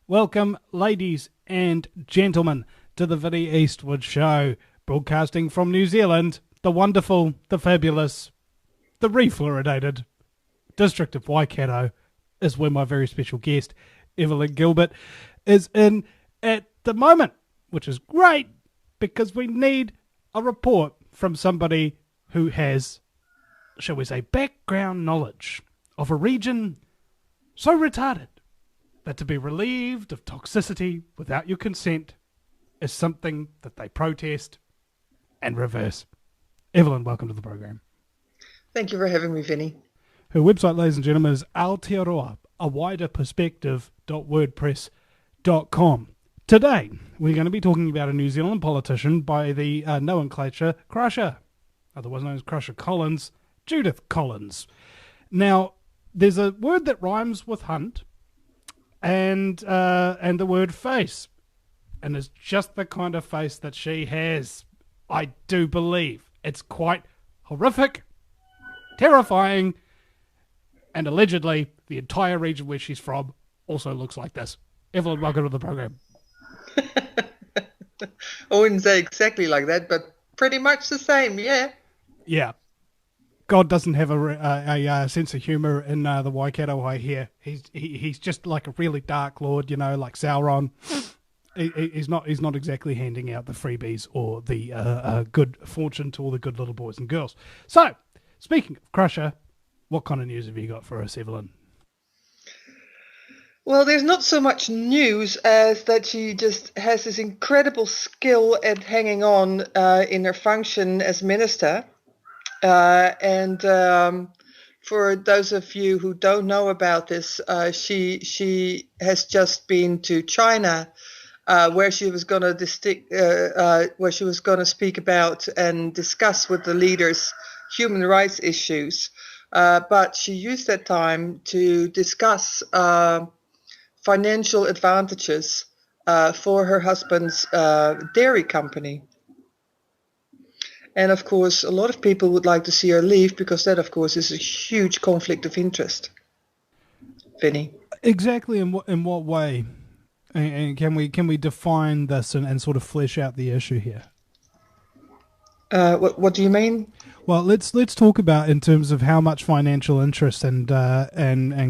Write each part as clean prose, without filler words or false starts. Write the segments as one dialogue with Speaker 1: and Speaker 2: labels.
Speaker 1: Welcome, ladies and gentlemen, to the Vinnie Eastwood Show, broadcasting from New Zealand, the wonderful, the fabulous, the refluoridated district of Waikato, is where my very special guest, EVELYN Gilbert, is in at the moment, which is great because we need a report from somebody who has, shall we say, background knowledge of a region so retarded that to be relieved of toxicity without your consent is something that they protest and reverse. EVELYN, welcome to the program.
Speaker 2: Thank you for having me, Vinny.
Speaker 1: Her website, ladies and gentlemen, is Aotearoa, a wider perspective.wordpress.com. Today, we're going to be talking about a New Zealand politician by the nomenclature Crusher, otherwise known as Crusher Collins, Judith Collins. Now, there's a word that rhymes with hunt, and the word face, and it's just the kind of face that she has. I do believe it's quite horrific, terrifying, and allegedly the entire region where she's from also looks like this. EVELYN, welcome to the program.
Speaker 2: I wouldn't say exactly like that, but pretty much the same, yeah.
Speaker 1: Yeah. God doesn't have a sense of humour in the Waikato way here. He's just like a really dark lord, you know, like Sauron. He's not exactly handing out the freebies or the good fortune to all the good little boys and girls. So, speaking of Crusher, what kind of news have you got for us, EVELYN?
Speaker 2: Well, there's not so much news as that she just has this incredible skill at hanging on in her function as minister. And for those of you who don't know about this, she has just been to China, where she was going to speak about and discuss with the leaders human rights issues. But she used that time to discuss financial advantages for her husband's dairy company. And, of course, a lot of people would like to see her leave because that, of course, is a huge conflict of interest. Vinny?
Speaker 1: Exactly. In what way? And can we define this and sort of flesh out the issue here?
Speaker 2: What do you mean?
Speaker 1: Well, let's talk about in terms of how much financial interest and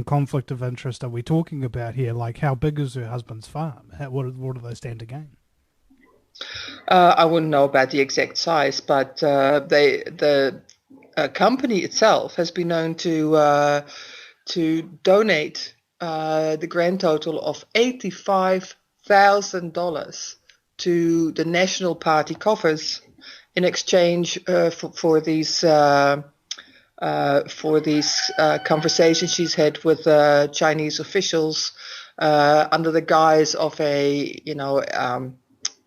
Speaker 1: conflict of interest are we talking about here? Like, how big is her husband's farm? What do they stand to gain?
Speaker 2: I wouldn't know about the exact size, but the company itself has been known to donate the grand total of $85,000 to the National Party coffers in exchange for these conversations she's had with Chinese officials under the guise of a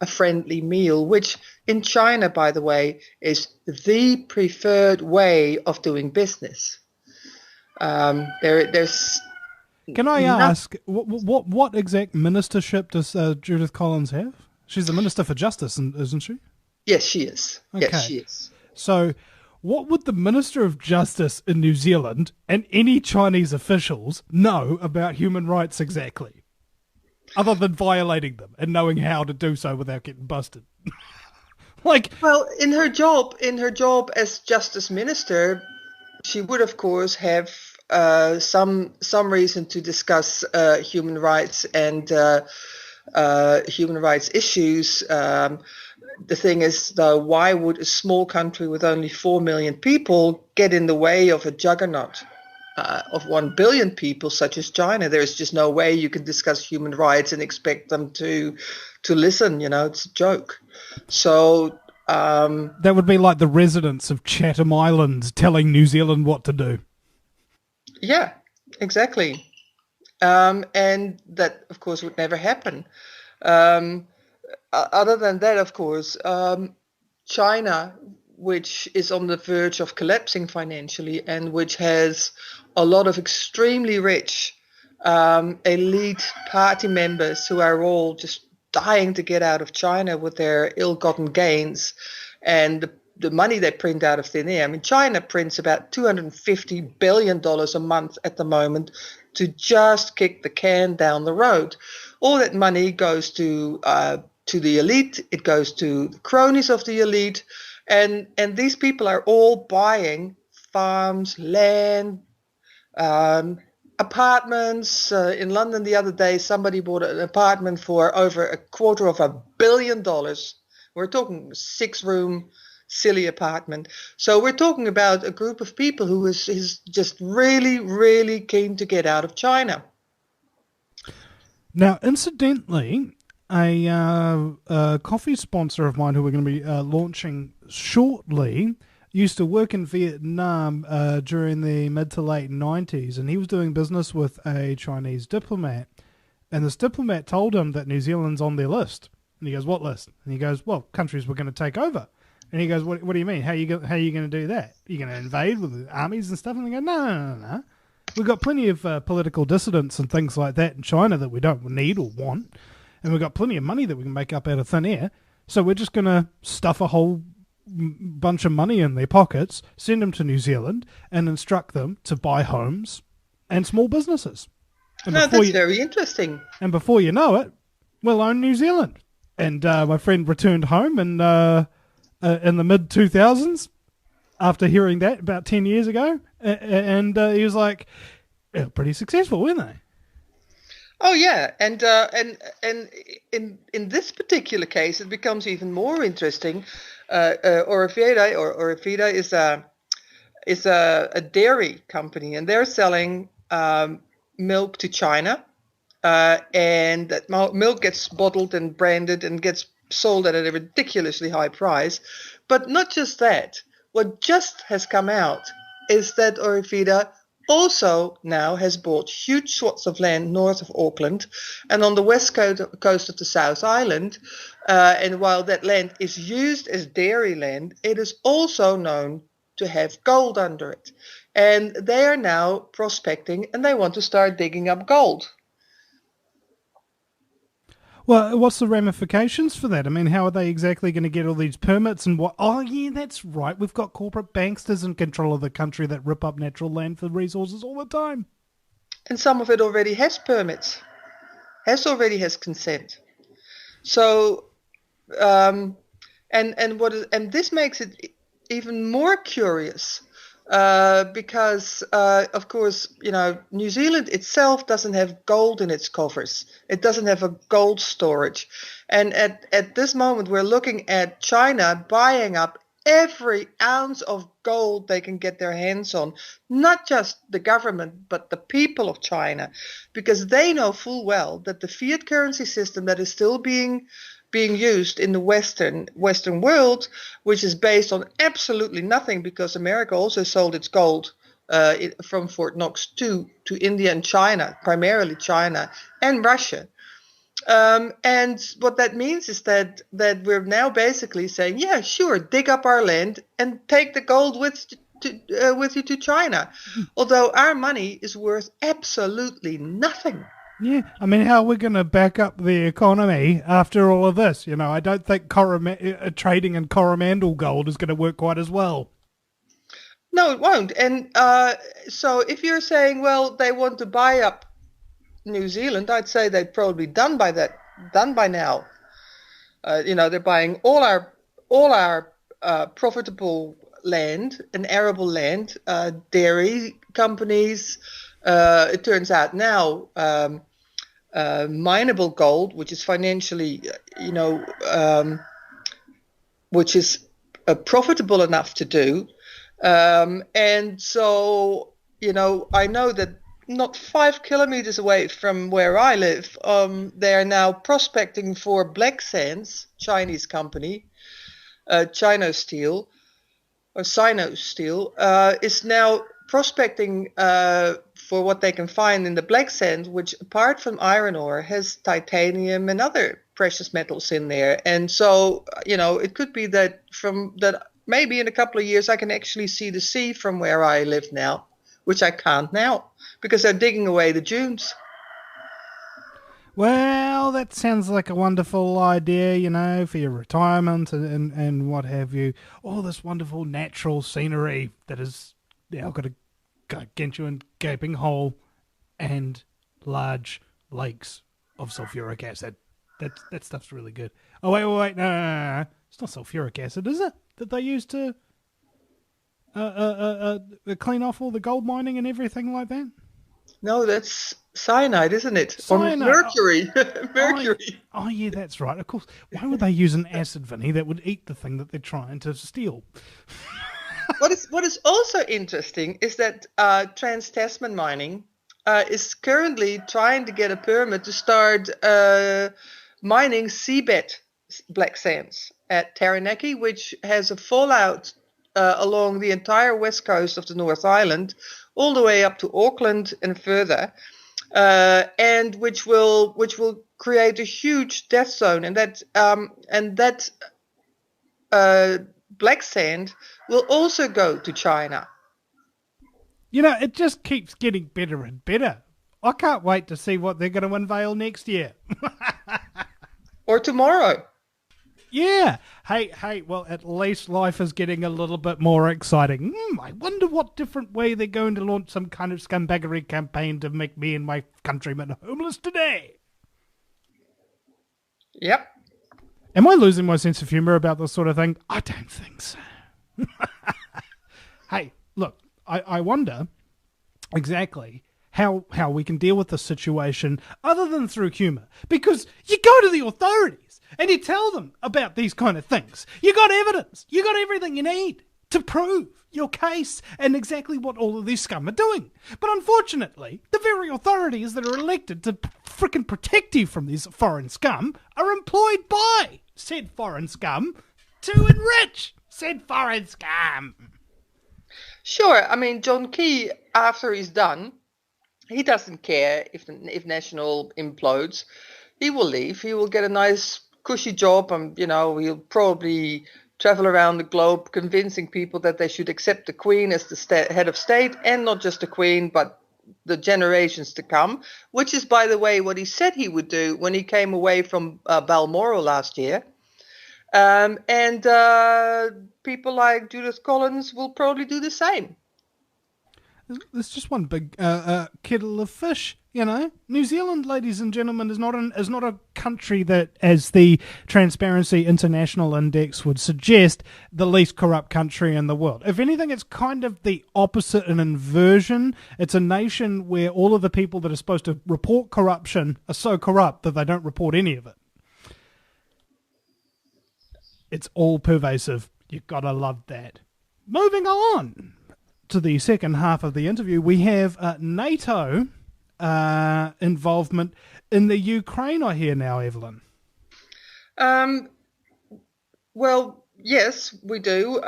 Speaker 2: friendly meal, which in China, by the way, is the preferred way of doing business. There's.
Speaker 1: Can I ask what exact ministership does Judith Collins have? She's the Minister for Justice, isn't she?
Speaker 2: Yes, she is.
Speaker 1: Okay.
Speaker 2: Yes, she is.
Speaker 1: So, what would the Minister of Justice in New Zealand and any Chinese officials know about human rights exactly? Other than violating them and knowing how to do so without getting busted.
Speaker 2: Well, in her job as Justice Minister, she would of course have some reason to discuss human rights and human rights issues. The thing is, though, why would a small country with only 4 million people get in the way of a juggernaut of 1 billion people such as China? There's just no way you can discuss human rights and expect them to listen. It's a joke. So
Speaker 1: that would be like the residents of Chatham Islands telling New Zealand what to do.
Speaker 2: Yeah, exactly. And that, of course, would never happen. Other than that, of course, China, which is on the verge of collapsing financially and which has a lot of extremely rich elite party members who are all just dying to get out of China with their ill-gotten gains. And the money they print out of thin air. I mean, China prints about $250 billion a month at the moment to just kick the can down the road. All that money goes to the elite. It goes to the cronies of the elite. And these people are all buying farms, land, apartments. In London the other day, somebody bought an apartment for over $250 million. We're talking 6-room, silly apartment. So we're talking about a group of people who is just really, really keen to get out of China.
Speaker 1: Now, incidentally, a coffee sponsor of mine who we're going to be launching shortly used to work in Vietnam during the mid to late 90s, and he was doing business with a Chinese diplomat. And this diplomat told him that New Zealand's on their list. And he goes, what list? And he goes, well, countries we're going to take over. And he goes, what do you mean? How are you going to do that? Are you going to invade with armies and stuff? And they go, no. We've got plenty of political dissidents and things like that in China that we don't need or want. And we've got plenty of money that we can make up out of thin air. So we're just going to stuff a whole bunch of money in their pockets, send them to New Zealand, and instruct them to buy homes and small businesses. And
Speaker 2: that's very interesting.
Speaker 1: And before you know it, we'll own New Zealand. And my friend returned home in the mid-2000s after hearing that about 10 years ago. And he was like, pretty successful, weren't they?
Speaker 2: Oh, yeah. And in this particular case, it becomes even more interesting. Orifida is a dairy company, and they're selling milk to China. And that milk gets bottled and branded and gets sold at a ridiculously high price. But not just that. What just has come out is that Orifida also now has bought huge swaths of land north of Auckland and on the west coast of the South Island. And while that land is used as dairy land, it is also known to have gold under it. And they are now prospecting, and they want to start digging up gold.
Speaker 1: Well, what's the ramifications for that? I mean, how are they exactly going to get all these permits and what? Oh, yeah, that's right. We've got corporate banksters in control of the country that rip up natural land for resources all the time.
Speaker 2: And some of it already has permits, already has consent. So, and this makes it even more curious. Because, of course, New Zealand itself doesn't have gold in its coffers. It doesn't have a gold storage. And at this moment, we're looking at China buying up every ounce of gold they can get their hands on. Not just the government, but the people of China. Because they know full well that the fiat currency system that is still being used in the Western world, which is based on absolutely nothing, because America also sold its gold from Fort Knox to India and China, primarily China and Russia. And what that means is that we're now basically saying, yeah, sure, dig up our land and take the gold with you to China, although our money is worth absolutely nothing.
Speaker 1: Yeah, I mean, how are we going to back up the economy after all of this? I don't think trading in Coromandel gold is going to work quite as well.
Speaker 2: No, it won't. And so if you're saying, well, they want to buy up New Zealand, I'd say they've probably done by now. They're buying all our profitable land and arable land, dairy companies. It turns out now mineable gold, which is financially, which is profitable enough to do. And so, I know that not 5 kilometers away from where I live, they are now prospecting for black sands, Chinese company, Chino Steel, or Sino Steel, is now prospecting for what they can find in the black sand, which apart from iron ore has titanium and other precious metals in there. And so, it could be that maybe in a couple of years I can actually see the sea from where I live now, which I can't now because they're digging away the dunes.
Speaker 1: Well, that sounds like a wonderful idea, for your retirement and what have you. All this wonderful natural scenery that is now going to get you in gaping hole and large lakes of sulfuric acid. That stuff's really good. Oh, wait, no. It's not sulfuric acid, is it? That they use to clean off all the gold mining and everything like that?
Speaker 2: No, that's cyanide, isn't it?
Speaker 1: Cyanide.
Speaker 2: Or mercury. Mercury.
Speaker 1: Oh, yeah, that's right. Of course. Why would they use an acid, Vinny, that would eat the thing that they're trying to steal?
Speaker 2: What is also interesting is that Trans-Tasman Mining is currently trying to get a permit to start mining seabed black sands at Taranaki, which has a fallout along the entire west coast of the North Island, all the way up to Auckland and further, and which will create a huge death zone, and that black sand will also go to China.
Speaker 1: It just keeps getting better and better. I can't wait to see what they're going to unveil next year.
Speaker 2: Or tomorrow.
Speaker 1: Yeah. Hey, well, at least life is getting a little bit more exciting. I wonder what different way they're going to launch some kind of scumbaggery campaign to make me and my countrymen homeless today.
Speaker 2: Yep.
Speaker 1: Am I losing my sense of humour about this sort of thing? I don't think so. Hey, look, I wonder exactly how we can deal with the situation other than through humour. Because you go to the authorities and you tell them about these kind of things. You got evidence. You got everything you need to prove your case and exactly what all of these scum are doing. But unfortunately, the very authorities that are elected to frickin' protect you from these foreign scum are employed by said foreign scum to enrich said foreign scum.
Speaker 2: Sure. I mean, John Key, after he's done, he doesn't care if National implodes. He will leave. He will get a nice, cushy job, and he'll probably travel around the globe convincing people that they should accept the Queen as the head of state, and not just the Queen, but the generations to come. Which is, by the way, what he said he would do when he came away from Balmoral last year. And people like Judith Collins will probably do the same.
Speaker 1: There's just one big kettle of fish, New Zealand, ladies and gentlemen, is not a country that, as the Transparency International Index would suggest, the least corrupt country in the world. If anything, it's kind of the opposite, an inversion. It's a nation where all of the people that are supposed to report corruption are so corrupt that they don't report any of it. It's all pervasive. You've got to love that. Moving on to the second half of the interview, we have NATO involvement in the Ukraine, I hear now, Evelyn.
Speaker 2: Well, yes, we do.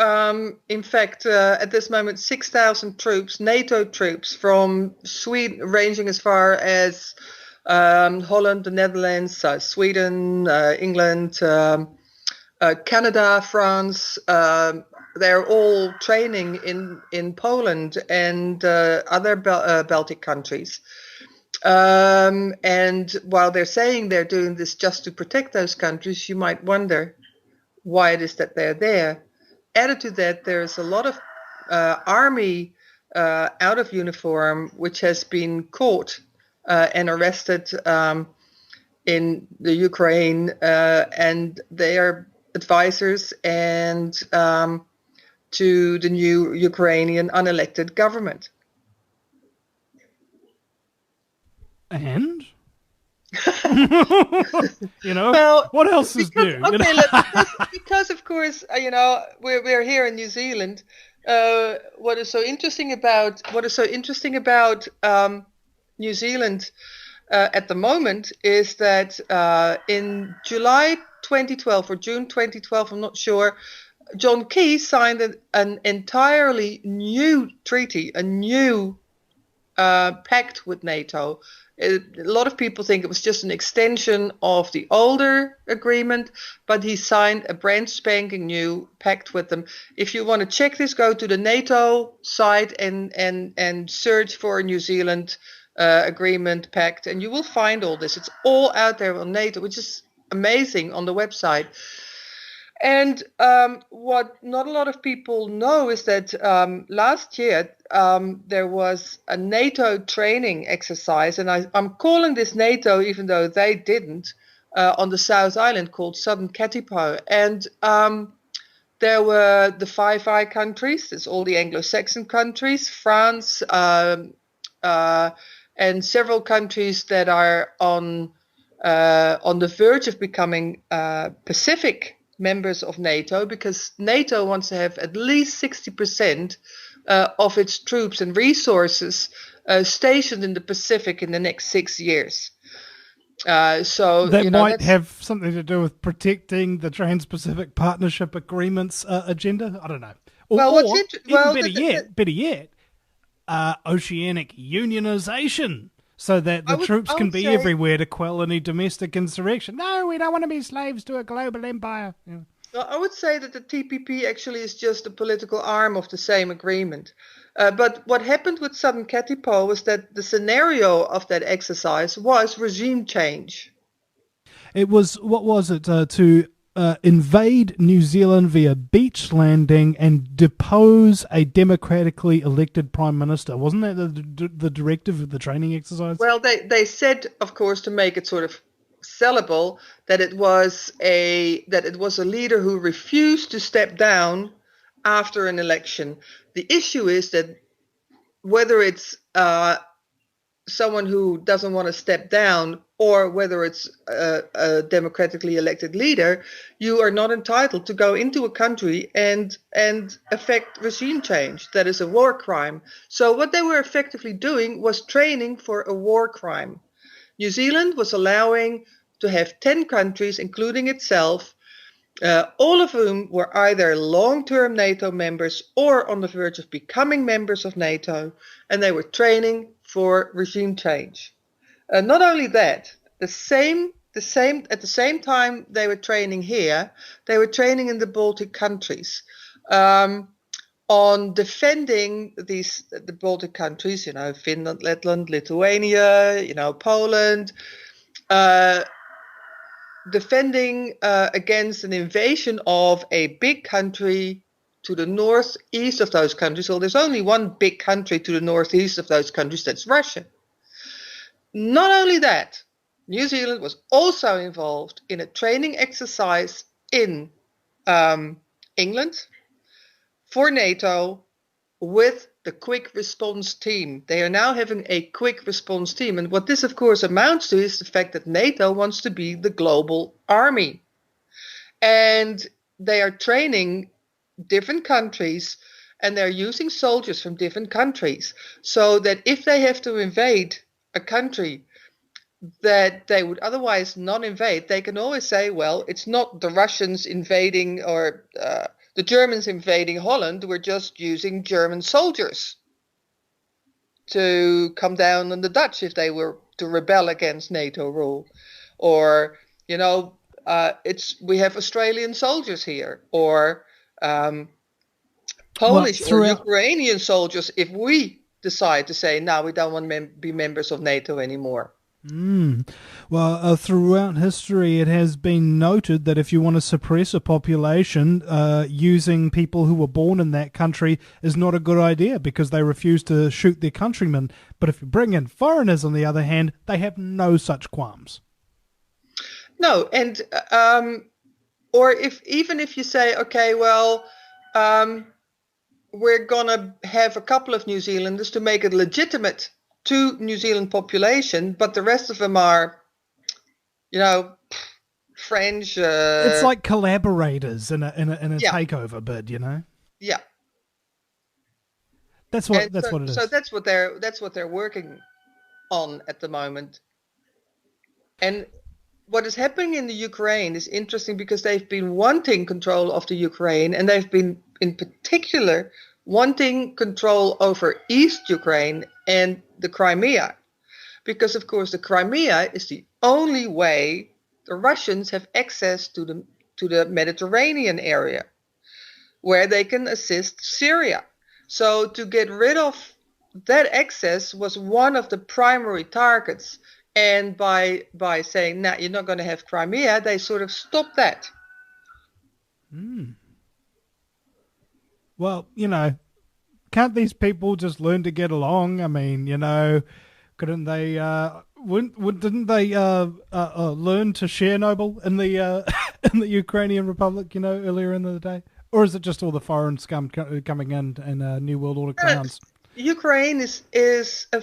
Speaker 2: In fact, at this moment, 6,000 troops, NATO troops from Sweden, ranging as far as Holland, the Netherlands, Sweden, England, Canada, France, they're all training in Poland and other Baltic countries. And while they're saying they're doing this just to protect those countries, you might wonder why it is that they're there. Added to that, there's a lot of army out of uniform which has been caught and arrested in the Ukraine, and they are advisors and to the new Ukrainian unelected government.
Speaker 1: And well, what else is new?
Speaker 2: Okay, because of course, we're here in New Zealand. What is so interesting about New Zealand at the moment is that in July 2012 or June 2012, I'm not sure, John Key signed an entirely new treaty, a new pact with NATO. A lot of people think it was just an extension of the older agreement, but he signed a brand spanking new pact with them. If you want to check this, go to the NATO site and search for New Zealand agreement, pact, and you will find all this. It's all out there on NATO, which is amazing on the website. And what not a lot of people know is that last year there was a NATO training exercise, and I'm calling this NATO even though they didn't, on the South Island called Southern Katipo. And there were the Five Eye countries, there's all the Anglo-Saxon countries, France, and several countries that are on the verge of becoming Pacific members of NATO, because NATO wants to have at least 60% of its troops and resources stationed in the Pacific in the next 6 years. So
Speaker 1: that might have something to do with protecting the Trans-Pacific Partnership Agreements agenda. I don't know. Better yet, oceanic unionization, so that the troops can be everywhere to quell any domestic insurrection. No, we don't want to be slaves to a global empire. Yeah.
Speaker 2: Well, I would say that the TPP actually is just a political arm of the same agreement. But what happened with Southern Katipo was that the scenario of that exercise was regime change.
Speaker 1: It was, what was it, to invade New Zealand via beach landing and depose a democratically elected prime minister. Wasn't that the directive of the training exercise?
Speaker 2: Well, they said, of course, to make it sort of sellable, that it was a leader who refused to step down after an election. The issue is that whether it's someone who doesn't want to step down or whether it's a democratically elected leader, you are not entitled to go into a country and affect regime change. That is a war crime. So what they were effectively doing was training for a war crime. New Zealand was allowing to have 10 countries, including itself, all of whom were either long-term NATO members or on the verge of becoming members of NATO, and they were training for regime change. Not only that, at the same time they were training here, they were training in the Baltic countries on defending the Baltic countries, Finland, Letland, Lithuania, Poland, defending against an invasion of a big country to the northeast of those countries. Well, there's only one big country to the northeast of those countries, that's Russia. Not only that, New Zealand was also involved in a training exercise in England for NATO with the quick response team. They are now having a quick response team. And what this, of course, amounts to is the fact that NATO wants to be the global army. And they are training different countries, and they're using soldiers from different countries, so that if they have to invade a country that they would otherwise not invade, they can always say, well, it's not the Russians invading or the Germans invading Holland, we're just using German soldiers to come down on the Dutch if they were to rebel against NATO rule. Or, we have Australian soldiers here, or Polish or Ukrainian soldiers if we decide to say, no, we don't want to be members of NATO anymore.
Speaker 1: Well, throughout history, it has been noted that if you want to suppress a population, using people who were born in that country is not a good idea because they refuse to shoot their countrymen. But if you bring in foreigners, on the other hand, they have no such qualms.
Speaker 2: No, and or even if you say, okay, well, we're going to have a couple of New Zealanders to make it legitimate to New Zealand population, but the rest of them are, French.
Speaker 1: It's like collaborators in a takeover bid,
Speaker 2: Yeah.
Speaker 1: That's what it is.
Speaker 2: So that's what they're working on at the moment. And what is happening in the Ukraine is interesting because they've been wanting control of the Ukraine, and they've been in particular wanting control over East Ukraine and the Crimea, because of course the Crimea is the only way the Russians have access to the Mediterranean area, where they can assist Syria. So to get rid of that access was one of the primary targets. And by saying, "Nah, you're not going to have Crimea," they sort of stopped that.
Speaker 1: Well, can't these people just learn to get along? I mean, couldn't they? Didn't they learn to share Noble in the in the Ukrainian Republic? Earlier in the day, or is it just all the foreign scum coming in and New World Order clowns?
Speaker 2: Ukraine is a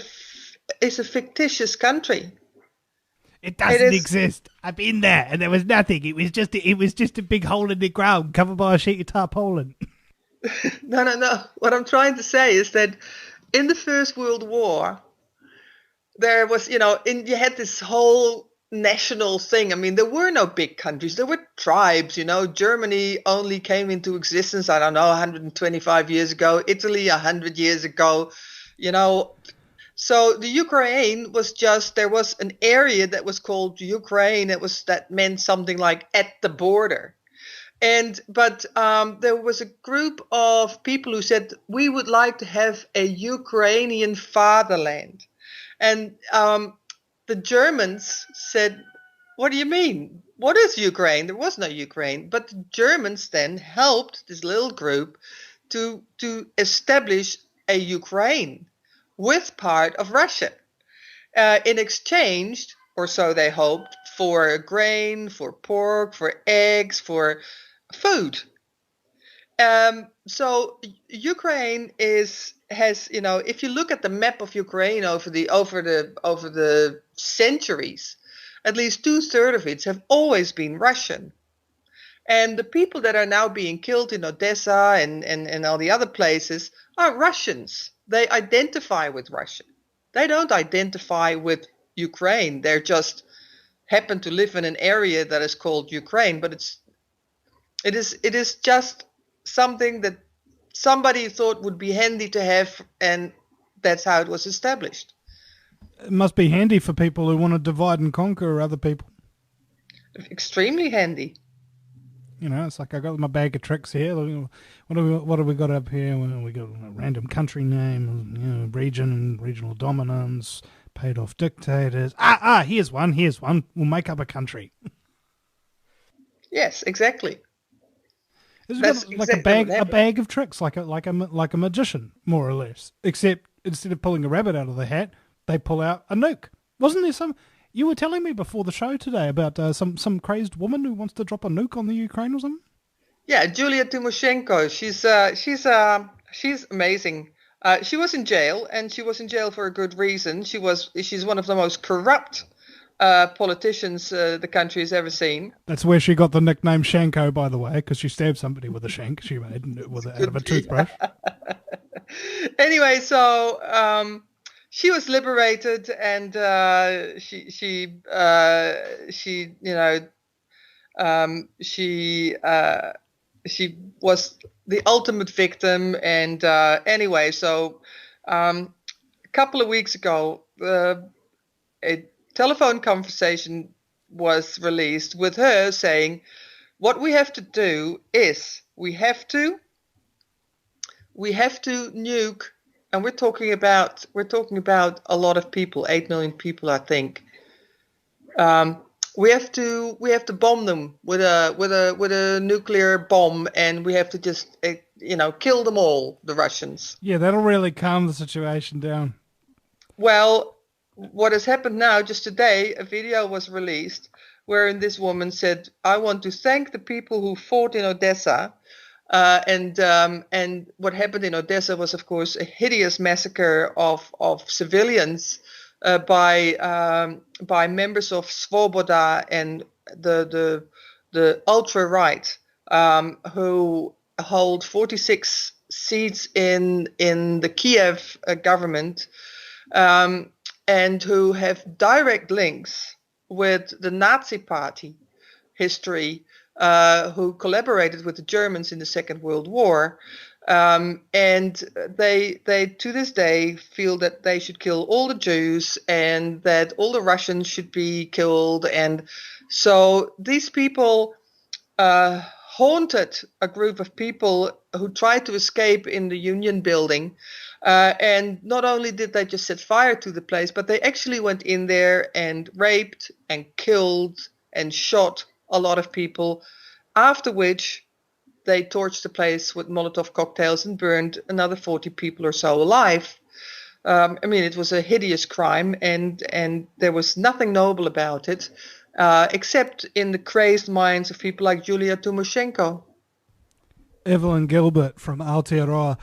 Speaker 2: fictitious country.
Speaker 1: It doesn't exist. I've been there, and there was nothing. It was just a big hole in the ground covered by a sheet of tarpaulin.
Speaker 2: No. What I'm trying to say is that in the First World War, there was, you had this whole national thing. I mean, there were no big countries. There were tribes, Germany only came into existence, I don't know, 125 years ago. Italy, 100 years ago, So the Ukraine was there was an area that was called Ukraine. That meant something like at the border. But there was a group of people who said, we would like to have a Ukrainian fatherland. And the Germans said, what do you mean? What is Ukraine? There was no Ukraine. But the Germans then helped this little group to establish a Ukraine with part of Russia in exchange, or so they hoped, for grain, for pork, for eggs, for food. So Ukraine has, if you look at the map of Ukraine over the centuries, at least 2/3 of it have always been Russian. And the people that are now being killed in Odessa and all the other places are Russians. They identify with Russia. They don't identify with Ukraine. They're just happen to live in an area that is called Ukraine, but it is just something that somebody thought would be handy to have, and that's how it was established.
Speaker 1: It must be handy for people who want to divide and conquer other people.
Speaker 2: Extremely handy.
Speaker 1: It's like I got my bag of tricks here. What have we got up here? Well, we got a random country name, region, regional dominance, paid off dictators. Here's one. We'll make up a country.
Speaker 2: Yes, exactly.
Speaker 1: It's like a bag of tricks, like a magician, more or less. Except instead of pulling a rabbit out of the hat, they pull out a nuke. Wasn't there some? You were telling me before the show today about some crazed woman who wants to drop a nuke on the Ukraine or something.
Speaker 2: Yeah, Julia Tymoshenko. She's amazing. She was in jail, and she was in jail for a good reason. She's one of the most corrupt politicians the country has ever seen.
Speaker 1: That's where she got the nickname Shanko, by the way, because she stabbed somebody with a shank she made out of a toothbrush.
Speaker 2: Anyway, so she was liberated, and she was the ultimate victim. And anyway, so a couple of weeks ago, a telephone conversation was released with her saying, what we have to do is we have to nuke, and we're talking about a lot of people, 8 million people, I think. We have to bomb them with a nuclear bomb, and we have to just kill them all, the Russians.
Speaker 1: Yeah, that'll really calm the situation down.
Speaker 2: Well, what has happened now, just today, a video was released wherein this woman said, I want to thank the people who fought in Odessa. And what happened in Odessa was, of course, a hideous massacre of civilians by members of Svoboda and the ultra right who hold 46 seats in the Kiev government, and who have direct links with the Nazi Party history, who collaborated with the Germans in the Second World War, and they to this day feel that they should kill all the Jews and that all the Russians should be killed. And so these people haunted a group of people who tried to escape in the Union building, And not only did they just set fire to the place, but they actually went in there and raped and killed and shot a lot of people, after which they torched the place with Molotov cocktails and burned another 40 people or so alive. I mean, it was a hideous crime, and there was nothing noble about it, except in the crazed minds of people like Julia Tymoshenko.
Speaker 1: EVELYN Gilbert from Aotearoa,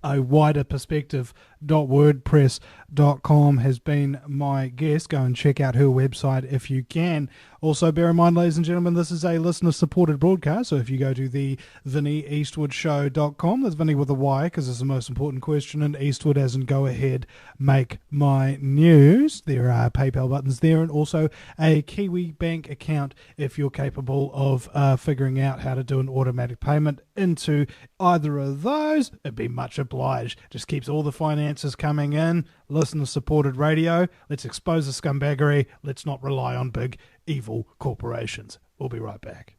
Speaker 1: a wider perspective.wordpress.com has been my guest. Go and check out her website if you can. Also, bear in mind, ladies and gentlemen, this is a listener-supported broadcast, so if you go to the VinnyEastwoodshow.com, that's Vinny with a Y, because it's the most important question, and Eastwood as in go ahead, make my news. There are PayPal buttons there, and also a Kiwi bank account if you're capable of figuring out how to do an automatic payment into either of those. It'd be much obliged. Just keeps all the finances coming in. Listener-supported radio. Let's expose the scumbaggery. Let's not rely on big evil corporations. We'll be right back.